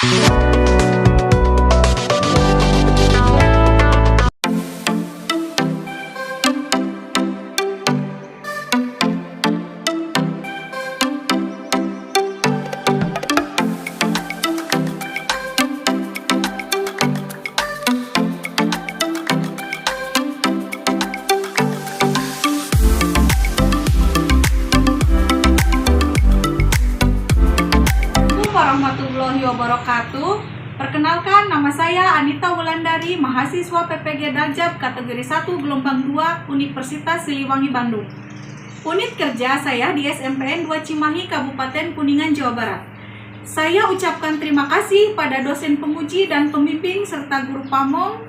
Warahmatullahi wabarakatuh. Perkenalkan, nama saya Anita Wulandari, mahasiswa PPG Dajab kategori 1 gelombang 2 Universitas Siliwangi Bandung. Unit kerja saya di SMPN 2 Cimahi, Kabupaten Kuningan, Jawa Barat. Saya ucapkan terima kasih pada dosen penguji dan pembimbing serta guru pamong.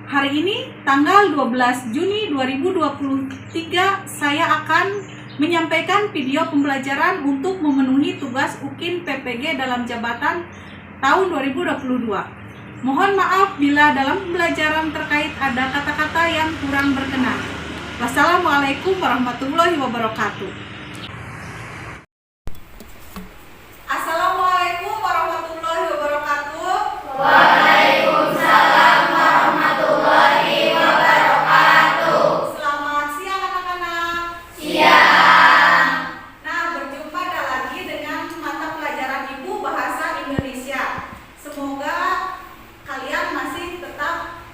Hari ini tanggal 12 Juni 2023 saya akan menyampaikan video pembelajaran untuk memenuhi tugas UKIN PPG dalam jabatan tahun 2022. Mohon maaf bila dalam pembelajaran terkait ada kata-kata yang kurang berkenan. Wassalamualaikum warahmatullahi wabarakatuh. Assalamualaikum warahmatullahi wabarakatuh. Waalaikumsalam warahmatullahi wabarakatuh. Selamat siang anak-anak. Siang. Semoga kalian masih tetap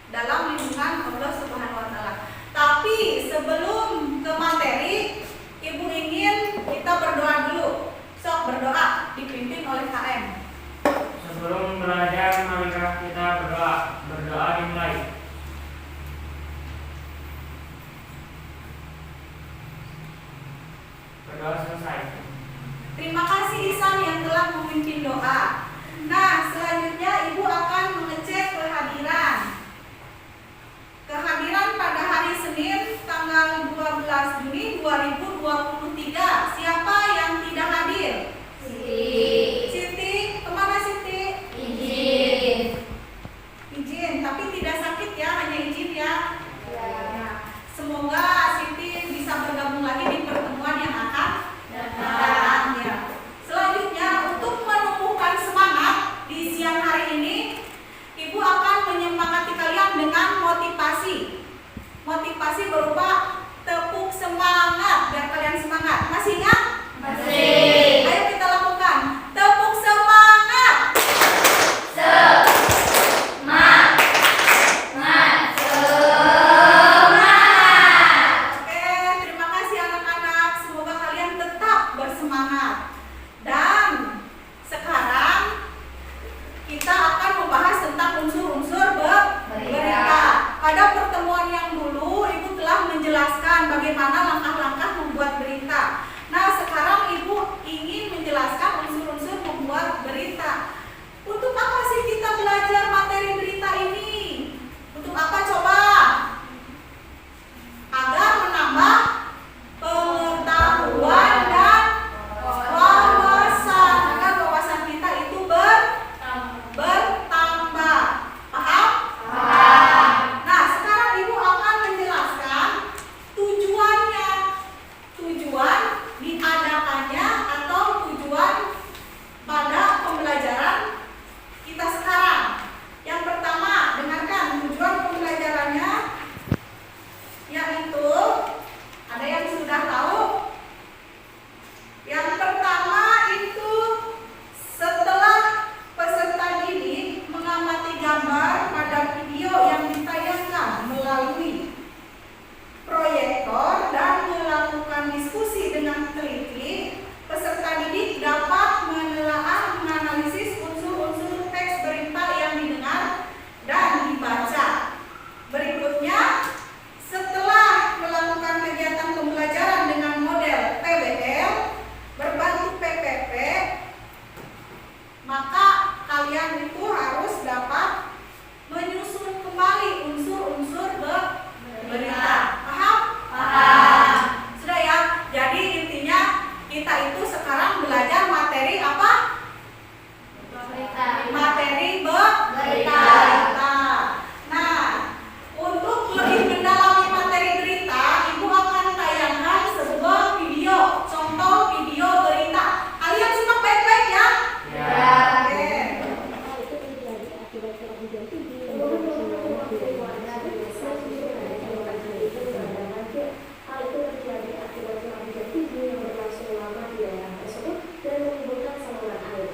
dalam lindungan Allah Subhanahu wa Ta'ala. Tapi sebelum ke materi, Ibu ingin kita berdoa dulu. Sok berdoa dipimpin oleh KM. Sebelum belajar, marilah kita berdoa. Berdoa dimulai. Berdoa selesai. Terima kasih Ihsan yang telah memimpin doa. Nah, selanjutnya Ibu akan mengecek kehadiran. Kehadiran pada hari Senin tanggal 12 Juni 2023. Siapa yang tidak hadir? Siti. Siti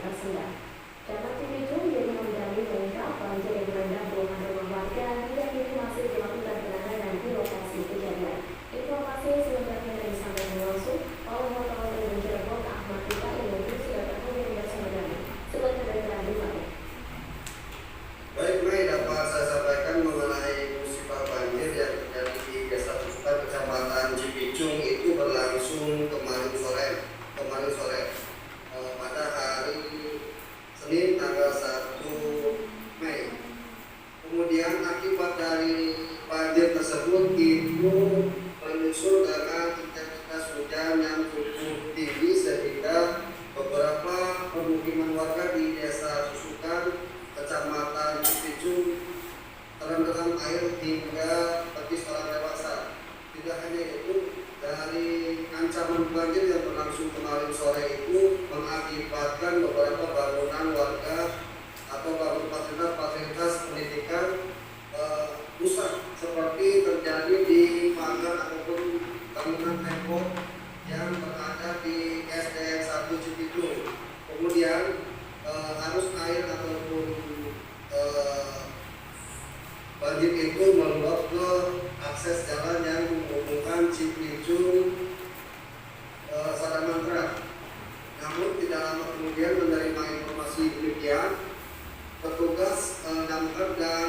tersendat. Camat Cipicung jadi mendalami mengungkap banjir yang merendam puluhan rumah warga hingga kini masih dilakukan penanganan di lokasi kejadian. Informasi selengkapnya disampaikan langsung oleh wartawan dari Cirebon Ahmad Tika yang sudah terhubung bersama kami. Silakan Dr. Adi Malik. Baik, Mei, dapat saya sampaikan mengenai musibah banjir yang terjadi di Desa Susukan, Kecamatan Cipicung itu berlangsung kemarin sore. Pada hari Senin tanggal 1 Mei. Kemudian akibat dari banjir tersebut itu menyusul dengan intensitas hujan yang cukup tinggi sehingga beberapa pemukiman warga di Desa Susukan, Kecamatan Cipicung terendam air hingga bagi orang dewasa. Tidak hanya itu, dari ancaman banjir yang berlangsung kemarin sore itu mengakibatkan beberapa bangunan warga atau fasilitas pendidikan rusak seperti terjadi di pagar ataupun bangunan tembok yang berada di SDN 1 Cipicung. Kemudian arus air ataupun banjir itu meluap ke akses jalan yang menghubungkan Cipicung Sadamantra. Namun tidak lama kemudian menerima informasi demikian, petugas damkar dan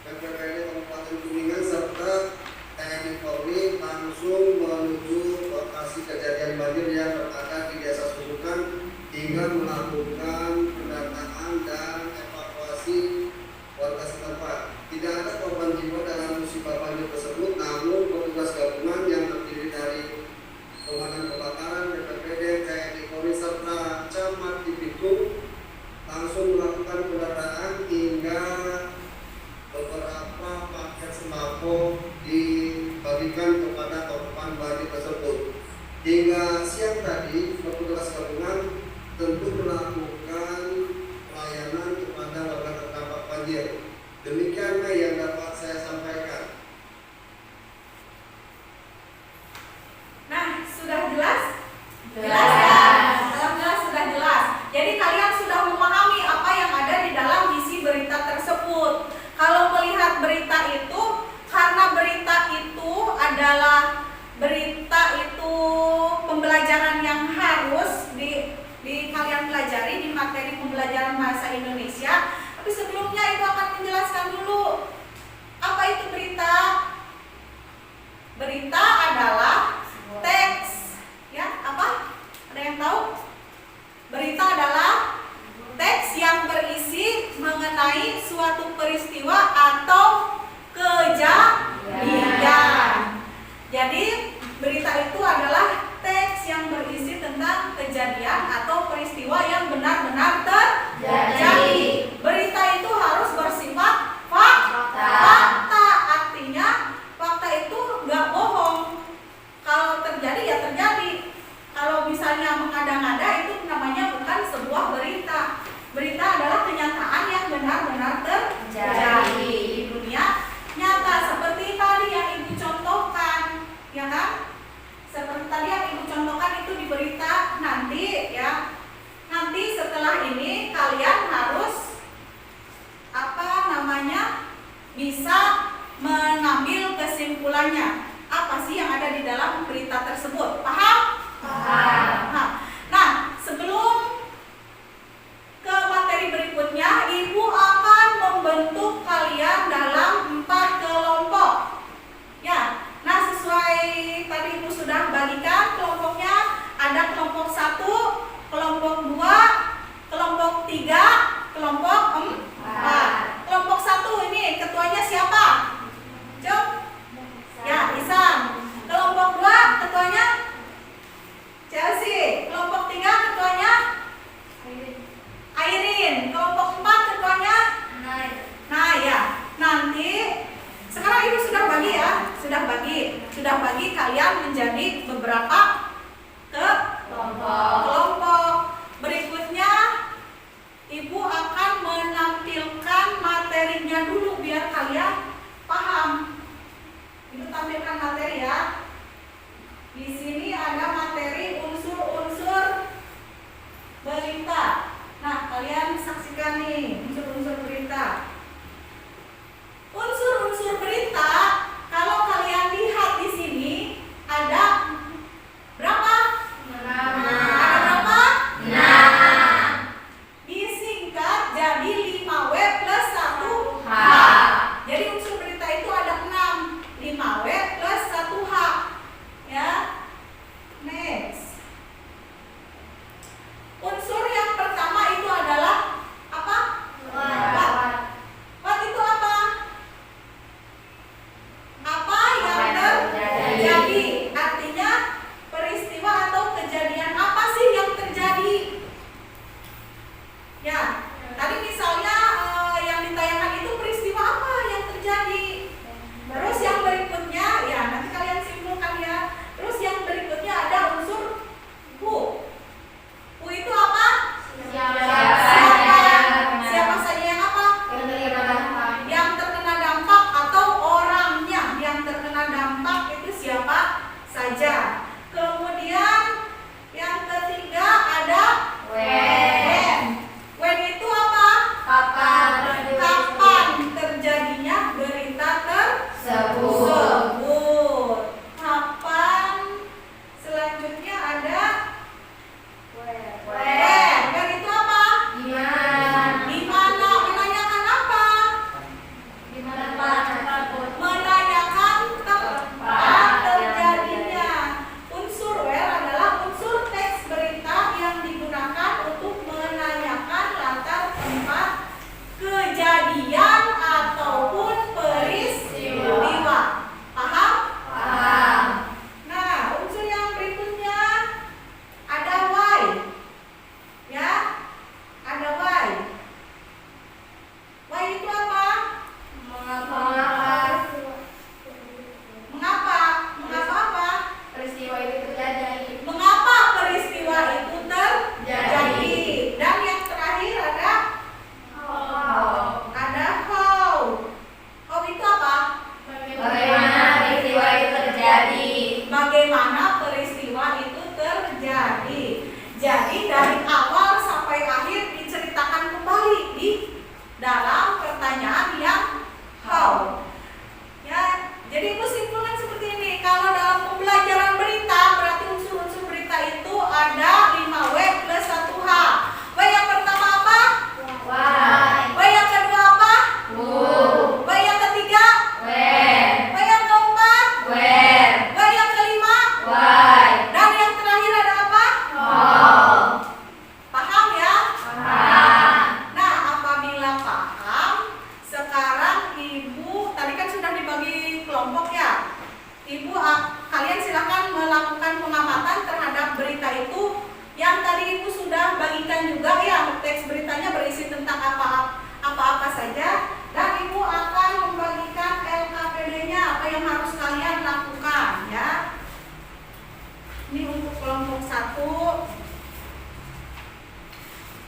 BPBD Kabupaten Kuningan serta TNI Polri langsung menuju lokasi kejadian banjir yang berada di Desa Susukan hingga melakukan pendataan dan evakuasi warga setempat. Tidak ada korban jiwa dalam musibah banjir tersebut, namun petugas gabungan yang terdiri dari Pemadam Kebakaran, BPBD, TNI Polri serta Camat Cipicung langsung melakukan pendataan hingga beberapa paket sembako dibagikan kepada korban banjir tersebut. Hingga siang tadi, petugas gabungan tentu melakukan pelayanan kepada warga terdampak banjir. Demikian yang dapat saya sampaikan. Nah, sudah jelas? Jelas ya? Alhamdulillah sudah jelas. Jadi kalian sudah memahami apa yang ada di dalam isi berita tersebut. Kalau melihat berita itu, karena berita itu adalah pembelajaran yang harus di kalian pelajari di materi pembelajaran bahasa Indonesia. Tapi sebelumnya itu akan menjelaskan dulu apa itu berita. Berita adalah teks, ya apa? Ada yang tahu? Berita adalah teks yang berisi mengenai suatu peristiwa atau kejadian. Jadi berita itu adalah teks yang berisi tentang kejadian atau peristiwa yang benar-benar terjadi. Berita itu harus bersifat fakta. berita. Nah, kalian saksikan nih unsur-unsur berita. Unsur-unsur berita, kalau kalian lihat di sini ada berapa? Ada berapa? Disingkat jadi 5W plus 1H. Jadi unsur berita itu ada 6. 5W plus 1H. Ya. Next. Unsur yang pertama itu adalah apa? What. What itu apa? Apa yang terjadi? Artinya peristiwa atau kejadian apa sih yang terjadi? Ya, tadi misalnya yang ditayangkan itu peristiwa apa yang terjadi? Terus yang berikutnya, ya nanti kalian simpulkan ya. Terus yang berikutnya ada unsur who. Who itu apa? Siapa saja yang apa? Yang terkena dampak atau orangnya yang terkena dampak itu siapa saja. Kemudian yang ketiga ada when. When itu apa? Kapan terjadinya berita tersebut. Kapan? Selanjutnya ada when. When itu apa? Di mana? Menanyakan apa? Menanyakan tempat terjadinya. Unsur where adalah unsur teks berita yang digunakan untuk menanyakan latar tempat kejadian ataupun peristiwa. Paham? Nah, unsur yang berikutnya ada why. Ya, ada why. Why itu apa? Mengapa? Mengapa apa? Peristiwa itu terjadi. Mengapa peristiwa itu terjadi? Dan yang terakhir ada how. How itu apa? Bagaimana peristiwa itu terjadi? Bagaimana peristiwa itu terjadi. Jadi dari awal sampai akhir diceritakan kembali di dalam pertanyaan yang how. Ya, jadi ibu simpulkan seperti ini. Kalau dalam pembelajaran berita berarti unsur-unsur berita itu ada 5W plus 1H. W yang pertama apa? W yang kedua apa? W yang ketiga? W yang keempat? W yang kelima? Dan yang terakhir ada apa? Paham ya? Nah, apabila paham, sekarang ibu tadi kan sudah dibagi kelompok ya. Ibu, kalian silakan melakukan pengamatan terhadap berita itu. Yang tadi ibu sudah bagikan juga ya, teks beritanya berisi tentang apa-apa saja. Dan ibu akan membagikan LKPD-nya, apa yang harus kalian lakukan ya. Ini untuk kelompok 1,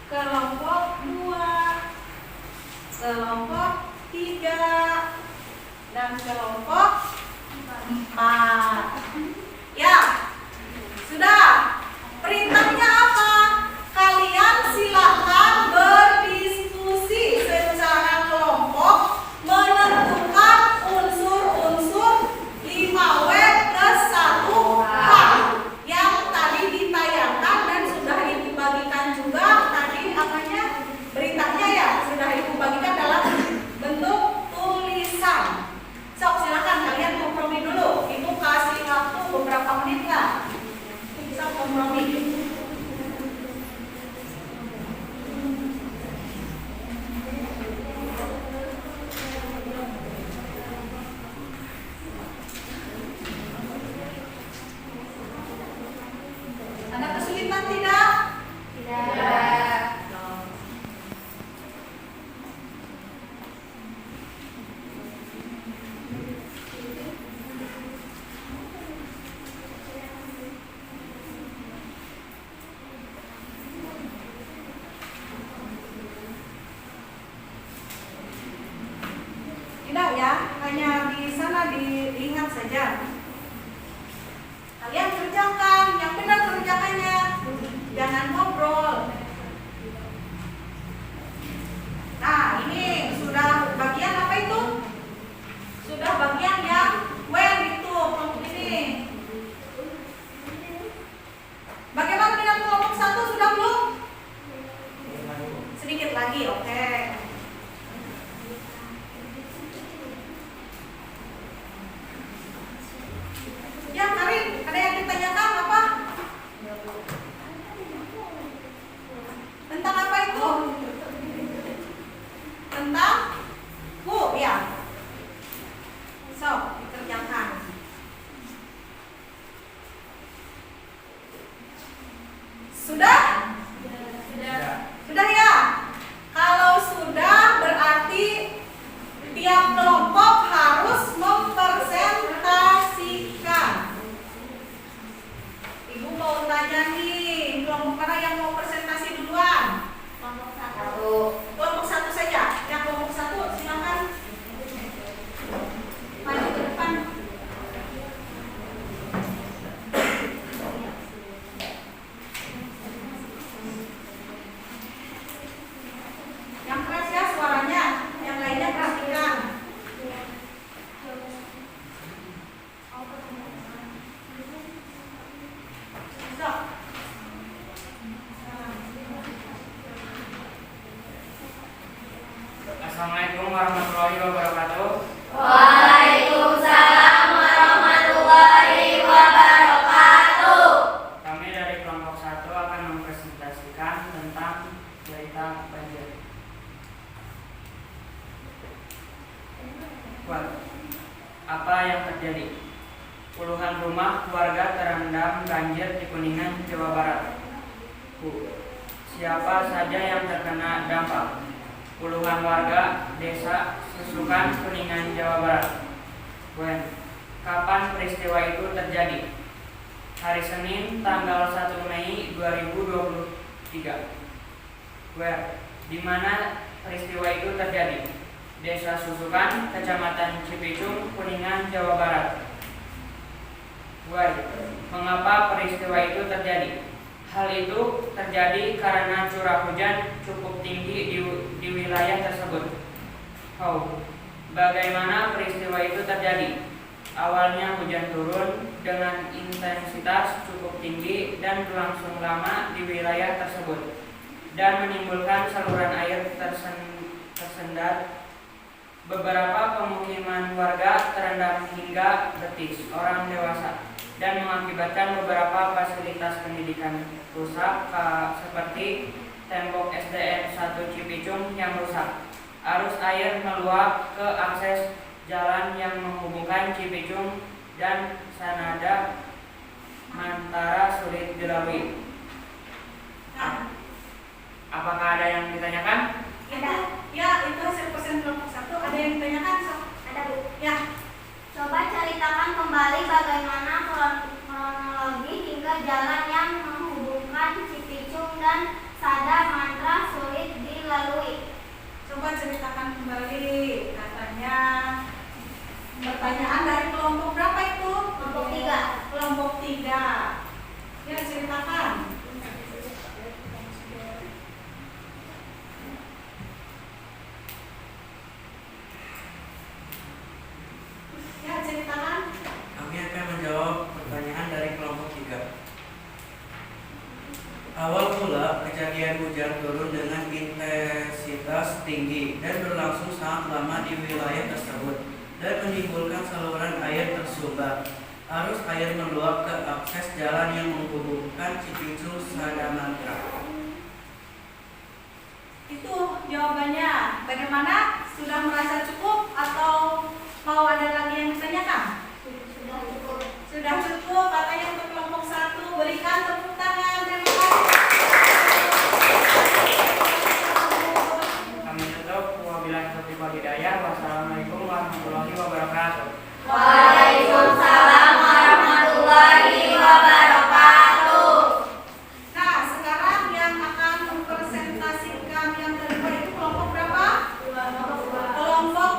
kelompok 2, kelompok 3, dan kelompok 4. Ya, sudah. Perintahnya apa? Kalian silakan berdiskusi secara kelompok menentukan unsur-unsur 5W plus 1H yang tadi ditayangkan dan sudah ibu bagikan juga tadi apanya? Beritanya ya, sudah ibu bagikan dalam bentuk tulisan. So, silakan kalian kompromi dulu. Ibu kasih waktu beberapa menit lah. Bisa kompromi. Ada kesulitan tidak? Tidak. Tidak ya, hanya di sana diingat saja. Kalian kerjakan, yang benar kerjakannya. Jangan ngobrol. lagi, oke. Ya, Karin, ada yang ditanyakan apa? Tentang apa itu? Tentang ya. So, dikerjakan. Sudah? Sudah ya? Kalau sudah berarti tiap kelompok harus mempresentasikan. Ibu mau tanya nih, kelompok mana yang mau presentasi duluan? Kelompok satu saja. Ya, kelompok satu silakan. Maju ke depan. Yang keras ya suaranya, yang lainnya perhatikan. So. Assalamualaikum warahmatullahi wabarakatuh. Waalaikumsalam warahmatullahi wabarakatuh. Kami dari kelompok 1 akan mempresentasikan tentang cerita banjir. Apa yang terjadi? Puluhan rumah warga terendam banjir di Kuningan, Jawa Barat. Siapa saja yang terkena dampak? Puluhan warga desa Susukan, Kuningan, Jawa Barat. Kapan peristiwa itu terjadi? Hari Senin, tanggal 1 Mei 2023. Di mana peristiwa itu terjadi? Desa Susukan, Kecamatan Cipicung, Kuningan, Jawa Barat. Mengapa peristiwa itu terjadi? Hal itu terjadi karena curah hujan cukup tinggi di wilayah tersebut. Bagaimana peristiwa itu terjadi? Awalnya hujan turun dengan intensitas cukup tinggi dan berlangsung lama di wilayah tersebut dan menimbulkan saluran air tersendat. Beberapa pemukiman warga terendam hingga betis orang dewasa dan mengakibatkan beberapa fasilitas pendidikan rusak seperti tembok SDN 1 Cipicung yang rusak. Arus air meluap ke akses jalan yang menghubungkan Cipicung dan Sanada Mantara sulit dilalui. Apakah ada yang ditanyakan? Ya, itu hasil persen kelompok 1. Ada yang ditanyakan? Ada, Bu. Ya. Coba ceritakan kembali bagaimana kronologi hingga jalan yang menghubungkan Cipicung dan Sada Mantra sulit dilalui. Coba ceritakan kembali. Katanya pertanyaan dari kelompok berapa itu? Kelompok 3. Kelompok 3. Ya, ceritakan. Ya, ceritakan. Kami akan menjawab pertanyaan dari kelompok 3. Awal mula kejadian hujan turun dengan intensitas tinggi dan berlangsung sangat lama di wilayah tersebut dan menimbulkan saluran air tersumbat. Arus air meluap ke akses jalan yang menghubungkan Cipicung Sadamantra. Itu jawabannya. Bagaimana? Sudah merasa cukup atau mau ada lagi yang ditanyakan? Sudah cukup. Sudah cukup. Katanya untuk kelompok 1. Berikan tepuk tangan. Terima kasih. Kami tutup. Wabillahi taufiq wal hidayah. Wassalamualaikum warahmatullahi wabarakatuh. Waalaikumsalam warahmatullahi wabarakatuh. Nah, sekarang yang akan mempresentasikan yang kedua itu kelompok berapa? Kelompok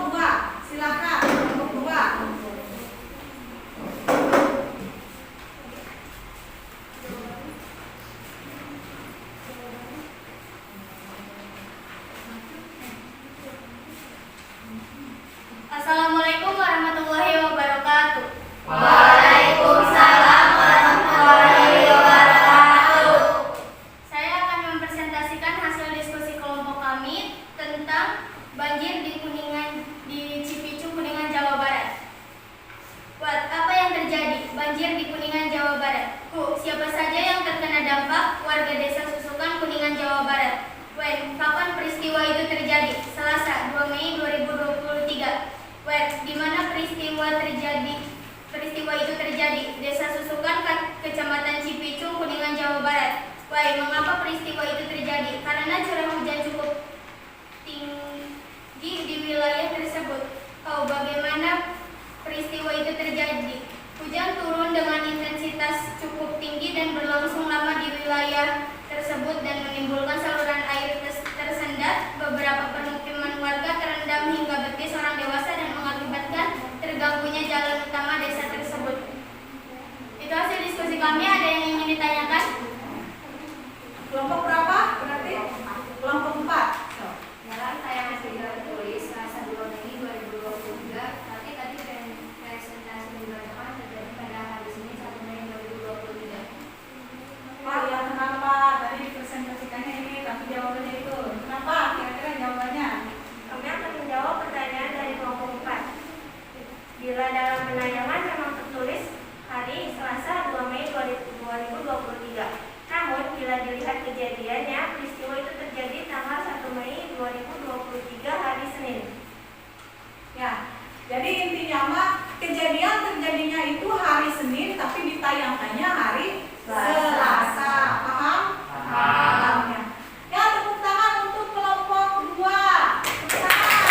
Kecamatan Cipicung, Kuningan, Jawa Barat. Why, mengapa peristiwa itu terjadi? Karena curah hujan cukup tinggi di wilayah tersebut. Oh, bagaimana peristiwa itu terjadi? Hujan turun dengan intensitas cukup tinggi dan berlangsung lama di wilayah tersebut dan menimbulkan saluran air tersendat. Beberapa permukiman warga terendam hingga betis orang dewasa dan mengakibatkan terganggunya jalan utama desa tersebut. Itu hasil diskusi kami. Ada yang ingin ditanyakan? Kelompok berapa? Berarti kelompok 4. Dalam tayangan video tertulis Selasa 2 Mei 2023, tapi tadi presentasi dibacakan terjadi pada hari Senin 1 Mei 2023. Pak, ya kenapa tadi dipresentasikannya ini tapi jawabannya itu? Kenapa? Kira-kira jawabannya? Kami akan menjawab pertanyaan dari kelompok 4. Bila dalam penayangan memang tertulis hari Selasa 2 Mei 2023. Namun, bila dilihat kejadiannya, peristiwa itu terjadi tanggal 1 Mei 2023 hari Senin. Ya, jadi intinya mah kejadian terjadinya itu hari Senin tapi ditayangkannya hari Selasa. Paham? Paham. Ya, tepuk tangan untuk kelompok 2. Tepuk tangan.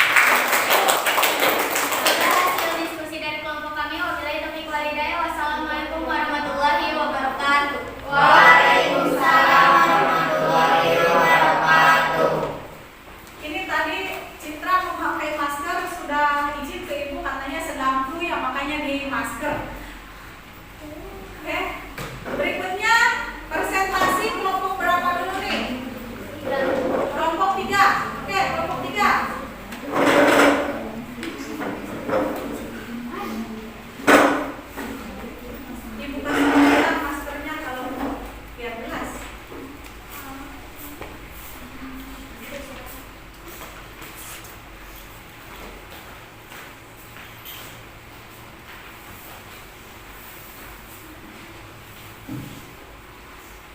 Itulah hasil diskusi dari kelompok kami. Wabillahi taufiq wal hidayah. Wassalamualaikum warahmatullahi wabarakatuh. Waalaikumsalam warahmatullahi wabarakatuh. Ini tadi Citra memakai masker, sudah izin ke ibu katanya sedang flu ya makanya di masker. Oke. Berikutnya presentasi kelompok berapa dulu nih? Kelompok 3. Oke, kelompok 3. Ibu kasih aja maskernya kalau biar jelas.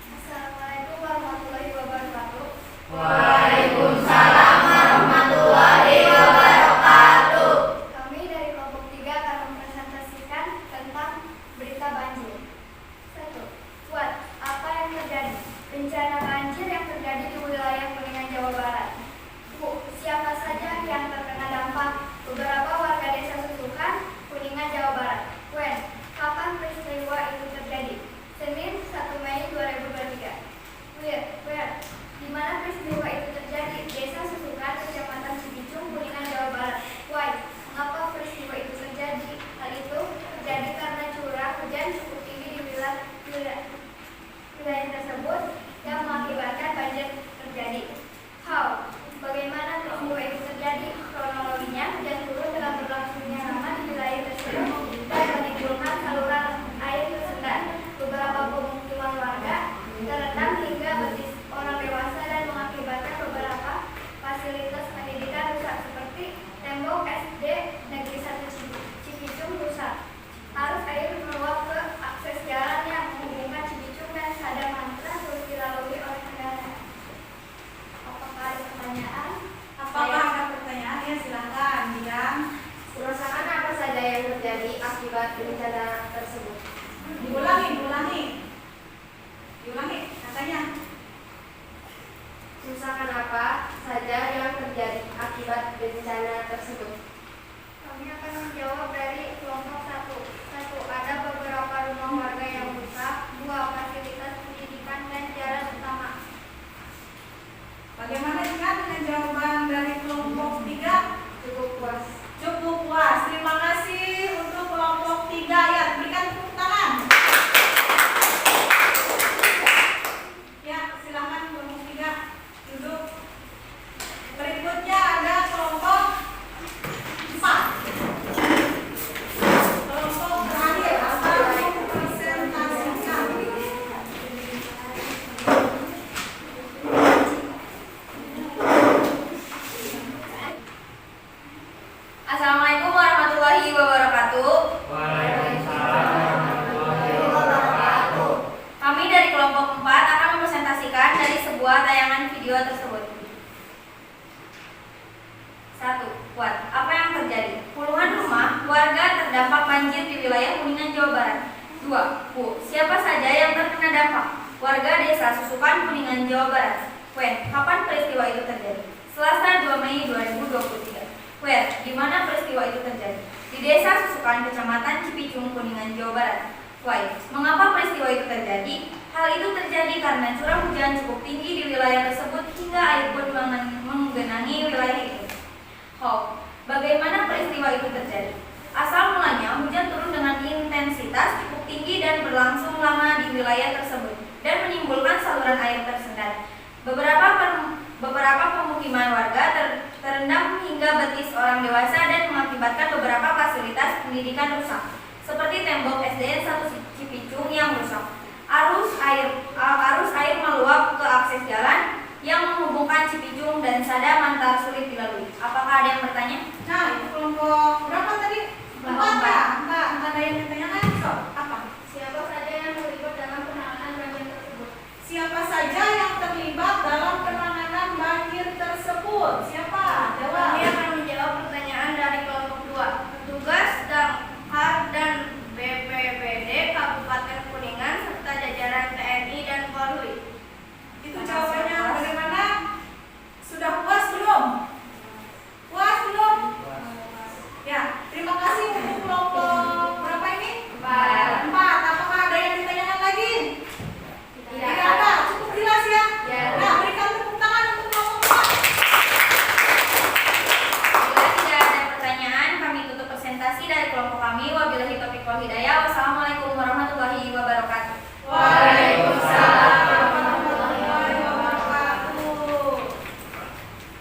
Assalamualaikum warahmatullahi wabarakatuh. Waalaikumsalam warahmatullahi wabarakatuh. Kami dari kelompok 3 akan mempresentasikan tentang berita banjir. 1. Buat apa yang terjadi? Bencana banjir yang terjadi di wilayah Kuningan, Jawa Barat. Bu, siapa saja yang terkena dampak? Beberapa warga desa Susukan, Kuningan, Jawa Barat. When? Kapan peristiwa itu terjadi? Senin 1 Mei 2023. Where? Di mana peristiwa itu terjadi? Desa Susukan, Kecamatan Cipicung, Kuningan, Jawa Barat. Why? Mengapa peristiwa itu terjadi? Hal itu terjadi karena curah hujan cukup tinggi di wilayah tersebut yang mengakibatkan banjir terjadi. How? Bagaimana peristiwa itu terjadi? Kronologinya, hujan turun dengan berlangsungnya lama di wilayah tersebut dan menimbulkan saluran air tersendat. Beberapa pemukiman warga terendam hingga betis orang dewasa dan mengakibatkan beberapa fasilitas pendidikan rusak seperti tembok SD Negeri 1 Cipicung rusak. Arus air meluap ke akses jalan yang menghubungkan Cipicung dan Sadamantra terus dilalui oleh kendaraan. Apakah ada pertanyaan? Apakah ada pertanyaan? Ya silakan, Bilang. Kerusakan apa saja yang terjadi akibat bencana tersebut? Diulangi katanya. Kerusakan apa saja yang terjadi akibat bencana tersebut? Kami akan menjawab dari kelompok 1. 1. Ada beberapa rumah warga yang rusak. 2. Fasilitas pendidikan dan jalan utama. Bagaimana dengan jawaban dari kelompok 3? Cukup puas. Cukup puas. Terima kasih untuk kelompok 3. Ya, berikan tepuk tangan. Ya, silakan kelompok 3 duduk. Berikutnya ada kelompok 4. Kelompok terakhir akan mempresentasikan. Assalamualaikum warahmatullahi wabarakatuh. Kami dari kelompok 4 akan mempresentasikan dari sebuah tayangan video tersebut. 1. Kuat. Apa yang terjadi? Puluhan rumah warga terdampak banjir di wilayah Kuningan, Jawa Barat. 2. Bu, siapa saja yang terkena dampak? Warga Desa Susukan, Kuningan, Jawa Barat. Wen, kapan peristiwa itu terjadi? Selasa 2 Mei 2023. Wen, di mana peristiwa itu terjadi? Di Desa Susukan, Kecamatan Cipicung, Kuningan, Jawa Barat. Why? Mengapa peristiwa itu terjadi? Hal itu terjadi karena curah hujan cukup tinggi di wilayah tersebut hingga air pun menggenangi wilayah itu. How? Bagaimana peristiwa itu terjadi? Asal mulanya hujan turun dengan intensitas cukup tinggi dan berlangsung lama di wilayah tersebut dan menimbulkan saluran air tersendat. Beberapa pemukiman warga terendam hingga betis orang dewasa dan mengakibatkan beberapa fasilitas pendidikan rusak, seperti tembok SDN 1 Cipicung yang rusak. Arus air meluap ke akses jalan yang menghubungkan Cipicung dan Sada Mantar sulit dilalui. Apakah ada yang bertanya? Nah, itu kelompok berapa tadi? 4 ya? Enggak ada yang ditanyakan. So, apa? Siapa saja yang terlibat dalam penanganan banjir tersebut? Siapa saja yang terlibat dalam penanganan banjir tersebut? Siapa? Jawab. Kami akan menjawab pertanyaan dari kelompok 2. Petugas Damkar dan BPBD Kabupaten Kuningan serta jajaran TNI dan Polri. Itu jawabannya bagaimana? Sudah puas belum? Puas belum? Ya, terima kasih untuk kelompok berapa ini? 4. Apakah ada yang ditanyakan lagi? Tidak ada, cukup jelas ya? Ya. Nah, berikan tepuk tangan untuk kelompok 4. Bila tidak ada pertanyaan, kami tutup presentasi dari kelompok kami. Wabillahi taufiq wal hidayah. Wassalamualaikum warahmatullahi wabarakatuh. Waalaikumsalam warahmatullahi wabarakatuh.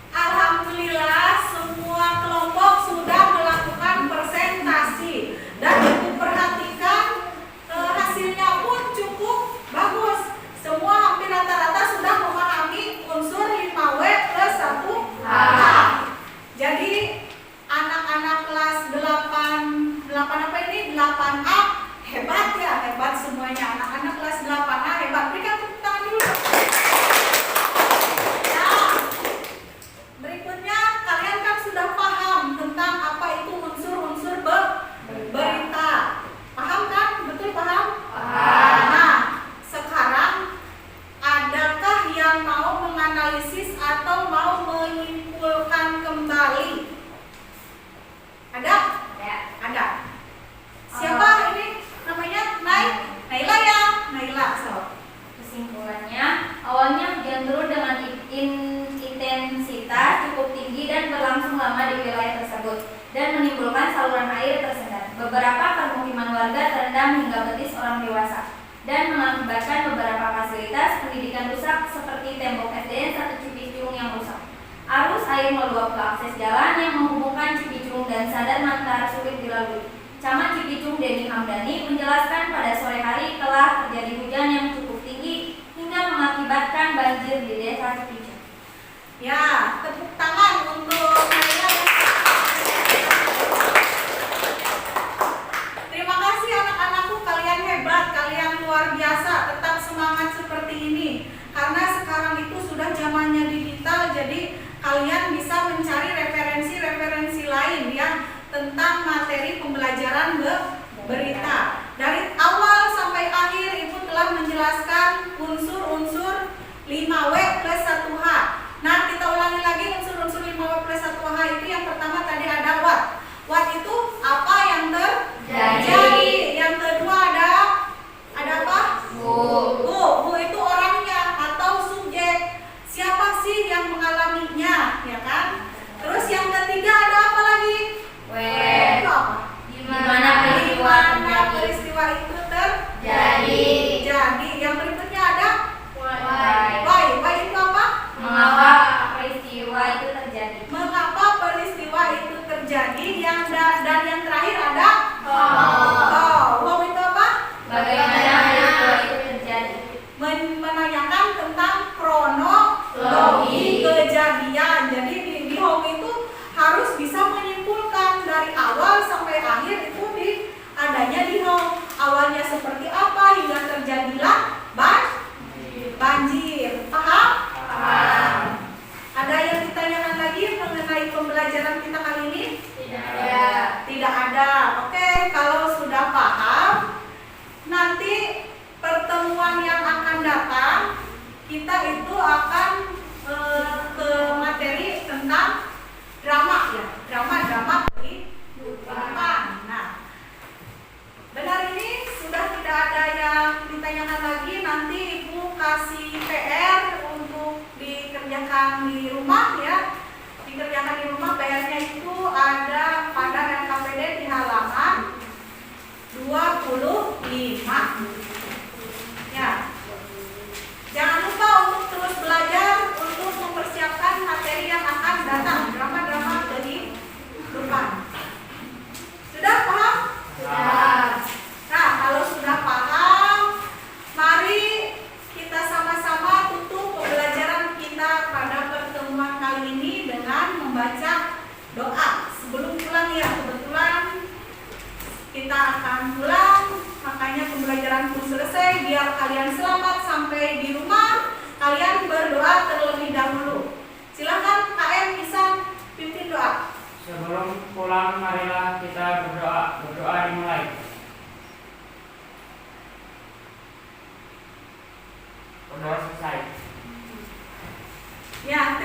Alhamdulillah semua kelompok sudah melakukan presentasi dan ibu perhatikan hasilnya pun cukup bagus. Semua hampir rata-rata sudah memahami unsur 5W plus 1H. Jadi anak-anak kelas 8 apa ini? 8A hebat ya, hebat semuanya. Anak-anak kelas 8A hebat. Berikan tepuk tangan dulu. Nah, berikutnya kalian kan sudah paham tentang apa itu unsur-unsur berita. Paham kan? Betul paham? Paham. Nah, sekarang adakah yang mau menganalisis atau mau menyimpulkan kembali? Ada? Ya. Ada. Siapa ini? Namanya Naila ya? Naila, so. Kesimpulannya, awalnya hujan turun dengan intensitas cukup tinggi dan berlangsung lama di wilayah tersebut dan menimbulkan saluran air tersendat. Beberapa permukiman warga terendam hingga betis orang dewasa dan mengakibatkan beberapa fasilitas pendidikan rusak seperti tembok SDN 1 Cipicung yang rusak. Arus air meluap ke akses jalan yang menghubungkan Cipicung dan Sadar Mantar sulit dilalui. Camat Cipicung Denny Hamdani menjelaskan pada sore hari telah terjadi hujan yang cukup tinggi hingga mengakibatkan banjir di Desa Cipicung. Ya, tepuk tangan untuk Naila. Terima kasih anak-anakku, kalian hebat, kalian luar biasa. Tetap semangat seperti ini. Karena sekarang itu sudah zamannya digital, jadi kalian bisa mencari referensi-referensi lain yang tentang materi pembelajaran berita. Dari awal sampai akhir Ibu telah menjelaskan unsur-unsur 5W plus 1H. Nah, kita ulangi lagi unsur-unsur 5W plus 1H itu. Yang pertama tadi ada what. What itu apa yang terjadi. Yang kedua ada apa? Bu itu orangnya atau subjek. Siapa sih yang mengalaminya, ya kan? Terus yang ketiga ada apa lagi? Itu apa? Di mana peristiwa itu terjadi. Jadi yang berikutnya ada Why. why itu apa? Mengapa dikerjakan di rumah ya. Dikerjakan di rumah PR-nya itu ada pada RKPD di halaman 25. Ya. Jangan lupa untuk terus belajar untuk mempersiapkan materi yang akan datang, drama-drama kehidupan. Sudah paham? Sudah. Nah, kalau sudah paham, mari kita sama-sama tutup pembelajaran kita pada pertemuan kali ini dengan membaca doa. Sebelum pulang ya, kebetulan kita akan pulang, makanya pembelajaran pun selesai. Biar kalian selamat sampai di rumah, kalian berdoa terlebih dahulu. Silakan KM bisa pimpin doa. Sebelum pulang, marilah kita berdoa. Berdoa dimulai. Berdoa selesai. Ya,